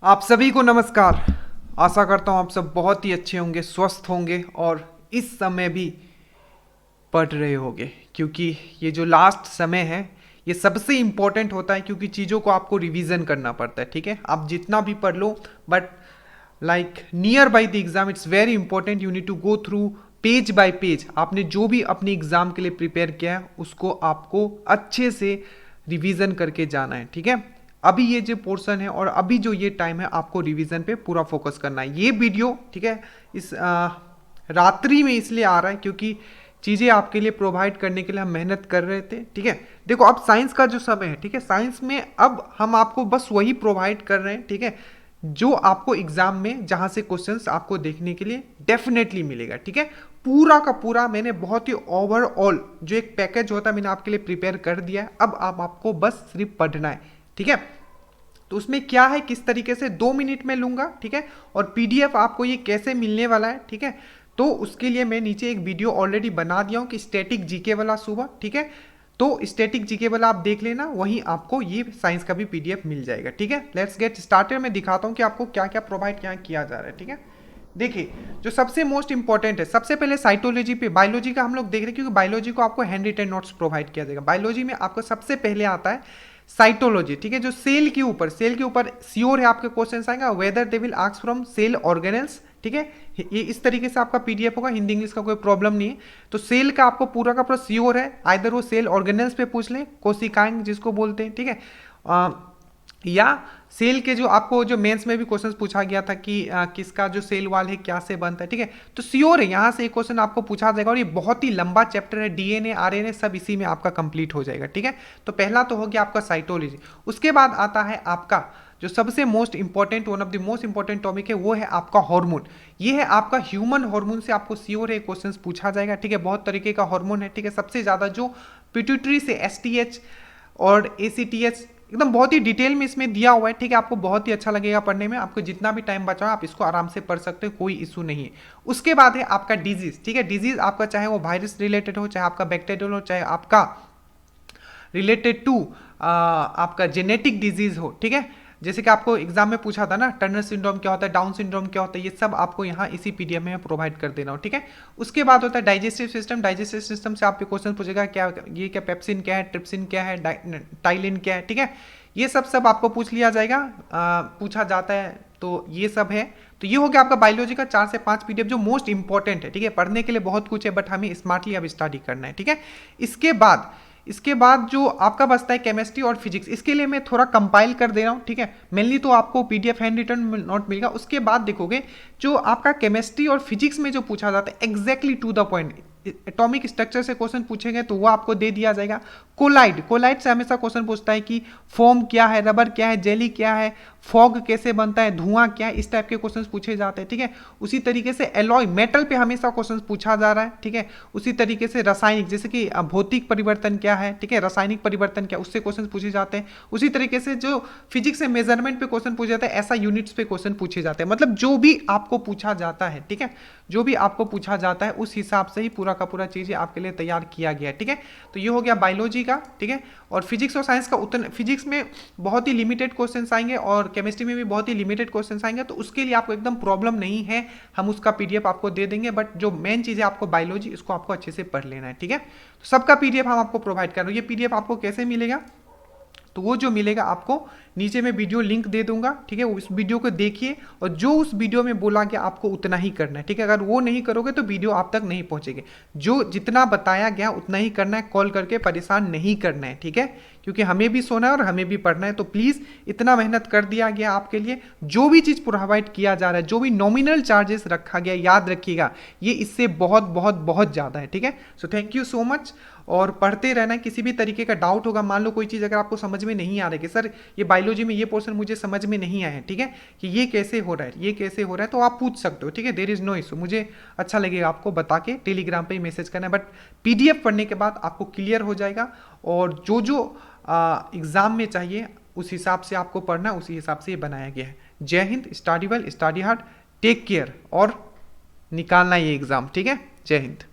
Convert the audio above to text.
आप सभी को नमस्कार। आशा करता हूँ आप सब बहुत ही अच्छे होंगे, स्वस्थ होंगे और इस समय भी पढ़ रहे होंगे, क्योंकि ये जो लास्ट समय है ये सबसे इम्पोर्टेंट होता है, क्योंकि चीज़ों को आपको रिवीजन करना पड़ता है। ठीक है, आप जितना भी पढ़ लो, but like near by the exam it's very important, you need to go through page by page. आपने जो भी अपने एग्जाम के लिए प्रिपेयर किया है उसको आपको अच्छे से रिवीजन करके जाना है। ठीक है, अभी ये जो पोर्शन है और अभी जो ये टाइम है आपको रिवीजन पे पूरा फोकस करना है। ये वीडियो ठीक है इस रात्रि में इसलिए आ रहा है क्योंकि चीज़ें आपके लिए प्रोवाइड करने के लिए हम मेहनत कर रहे थे। ठीक है, देखो अब साइंस का जो समय है, ठीक है, साइंस में अब हम आपको बस वही प्रोवाइड कर रहे हैं। ठीक है, जो आपको एग्जाम में जहां से क्वेश्चंस आपको देखने के लिए डेफिनेटली मिलेगा। ठीक है, पूरा का पूरा मैंने बहुत ही ओवरऑल जो एक पैकेज होता है मैंने आपके लिए प्रिपेयर कर दिया है। अब आपको बस सिर्फ पढ़ना है। ठीक है, तो उसमें क्या है, किस तरीके से 2 मिनट में लूंगा। ठीक है, और पीडीएफ आपको ये कैसे मिलने वाला है। ठीक है, तो उसके लिए मैं नीचे एक वीडियो ऑलरेडी बना दिया हूं कि स्टैटिक जीके वाला सुबह। ठीक है, तो स्टैटिक जीके वाला आप देख लेना, वहीं आपको ये साइंस का भी पीडीएफ मिल जाएगा। ठीक है, लेट्स गेट स्टार्टेड। मैं दिखाता हूं कि आपको क्या क्या प्रोवाइड क्या किया जा रहा है। ठीक है, देखिए जो सबसे मोस्ट इंपॉर्टेंट है, सबसे पहले साइटोलॉजी पे, बायोलॉजी का हम लोग देख रहे हैं क्योंकि बायोलॉजी को आपको हैंड रिटन नोट्स प्रोवाइड किया जाएगा। बायोलॉजी में आपको सबसे पहले आता है साइटोलॉजी। ठीक है, जो सेल के ऊपर श्योर है आपके क्वेश्चन आएगा, whether they will ask from cell organelles. ठीक है, ये इस तरीके से आपका पीडीएफ होगा, हिंदी इंग्लिश का कोई प्रॉब्लम नहीं है। तो सेल का आपको पूरा का पूरा श्योर है, आइदर वो सेल ऑर्गेनेल्स पे पूछ लें, कोशिकाएं जिसको बोलते हैं। ठीक है, या सेल के जो आपको जो मेंस में भी क्वेश्चन पूछा गया था कि किसका जो सेल वाल है क्या से बनता है। ठीक है, तो श्योर है यहाँ से एक क्वेश्चन आपको पूछा जाएगा, और ये बहुत ही लंबा चैप्टर है, डीएनए आरएनए सब इसी में आपका कंप्लीट हो जाएगा। ठीक है, तो पहला तो हो गया आपका साइटोलॉजी। उसके बाद आता है आपका जो सबसे most important, one of the most important topic है, वो है आपका हार्मोन। ये है आपका ह्यूमन हार्मोन से आपको श्योर है क्वेश्चन पूछा जाएगा। ठीक है, बहुत तरीके का हार्मोन है। ठीक है, सबसे ज्यादा जो पिट्यूटरी से एसटीएच और एसीटीएच एकदम बहुत ही डिटेल में इसमें दिया हुआ है। ठीक है, आपको बहुत ही अच्छा लगेगा पढ़ने में, आपको जितना भी टाइम बचा आप इसको आराम से पढ़ सकते हो, कोई इशू नहीं है। उसके बाद है आपका डिजीज। ठीक है, डिजीज आपका चाहे वो वायरस रिलेटेड हो, चाहे आपका बैक्टीरियल हो, चाहे आपका रिलेटेड टू आपका जेनेटिक डिजीज हो। ठीक है, जैसे कि आपको एग्जाम में पूछा था ना, टर्नर सिंड्रोम क्या होता है, डाउन सिंड्रोम क्या होता है, ये सब आपको यहाँ इसी पीडीएफ में प्रोवाइड कर देना हो। ठीक है, उसके बाद होता है डाइजेस्टिव सिस्टम। डाइजेस्टिव सिस्टम से आपके क्वेश्चन पूछेगा क्या ये क्या पेप्सिन क्या है, ट्रिप्सिन क्या है, टाइलिन क्या है। ठीक है, ये सब आपको पूछ लिया जाएगा, पूछा जाता है, तो ये सब है। तो ये हो गया आपका बायोलॉजी का 4 से 5 पीडीएफ जो मोस्ट इंपॉर्टेंट है। ठीक है, पढ़ने के लिए बहुत कुछ है, बट हमें स्मार्टली अब स्टडी करना है। ठीक है, इसके बाद जो आपका बचता है केमिस्ट्री और फिजिक्स, इसके लिए मैं थोड़ा कंपाइल कर दे रहा हूँ। ठीक है, मेनली तो आपको पीडीएफ हैंड रिटन नोट मिलेगा। उसके बाद देखोगे जो आपका केमिस्ट्री और फिजिक्स में जो पूछा जाता है exactly to the point, atomic structure से क्वेश्चन पूछेंगे तो वो आपको दे दिया जाएगा। कोलाइड से हमेशा क्वेश्चन पूछता है कि फोम क्या है, रबर क्या है, जेली क्या है, फॉग कैसे बनता है, धुआं क्या है, इस टाइप के क्वेश्चन पूछे जाते हैं। ठीक है, उसी तरीके से एलॉय मेटल पे हमेशा क्वेश्चन पूछा जा रहा है। ठीक है, उसी तरीके से रासायनिक, जैसे कि भौतिक परिवर्तन क्या है, ठीक है, रासायनिक परिवर्तन क्या, उससे क्वेश्चन पूछे जाते हैं। उसी तरीके से जो फिजिक्स से मेजरमेंट पे क्वेश्चन पूछे जाते हैं, ऐसा यूनिट्स पे क्वेश्चन पूछे जाते हैं। मतलब जो भी आपको पूछा जाता है, ठीक है, जो भी आपको पूछा जाता है उस हिसाब से ही पूरा का पूरा चीजें आपके लिए तैयार किया गया है। ठीक है, तो ये हो गया बायोलॉजी का। ठीक है, और फिजिक्स और साइंस का उतना, फिजिक्स में बहुत ही लिमिटेड क्वेश्चंस आएंगे और केमिस्ट्री में भी बहुत ही लिमिटेड क्वेश्चंस आएंगे, तो उसके लिए आपको एकदम प्रॉब्लम नहीं है, हम उसका पीडीएफ आपको दे देंगे। बट जो मेन चीज है आपको बायोलॉजी, इसको आपको अच्छे से पढ़ लेना है। ठीक है, तो सबका पीडीएफ हम आपको प्रोवाइड कर रहे हैं। ये पीडीएफ आपको कैसे मिलेगा, तो वो जो मिलेगा आपको नीचे में वीडियो लिंक दे दूंगा। ठीक है, उस वीडियो को देखिए और जो उस वीडियो में बोला गया आपको उतना ही करना है। ठीक है, अगर वो नहीं करोगे तो वीडियो आप तक नहीं पहुंचेगी। जो जितना बताया गया उतना ही करना है, कॉल करके परेशान नहीं करना है। ठीक है, क्योंकि हमें भी सोना है और हमें भी पढ़ना है, तो प्लीज इतना मेहनत कर दिया गया आपके लिए। जो भी चीज प्रोवाइड किया जा रहा है, जो भी नॉमिनल चार्जेस रखा गया, याद रखिएगा ये इससे बहुत बहुत बहुत ज्यादा है। ठीक है, so thank you so much, और पढ़ते रहना। किसी भी तरीके का डाउट होगा, मान लो कोई चीज़ अगर आपको समझ में नहीं आ रही कि सर ये बायोलॉजी में ये पोर्शन मुझे समझ में नहीं आया है, ठीक है, कि ये कैसे हो रहा है, ये कैसे हो रहा है, तो आप पूछ सकते हो। ठीक है, देयर इज नो इशू, मुझे अच्छा लगेगा आपको बता के, टेलीग्राम पे ही मैसेज करना है। बट पीडीएफ पढ़ने के बाद आपको क्लियर हो जाएगा, और जो जो एग्जाम में चाहिए उस हिसाब से आपको पढ़ना, उसी हिसाब से ये बनाया गया है। जय Hind, study well, study hard, take care, और निकालना ये एग्जाम। ठीक है, जय हिंद।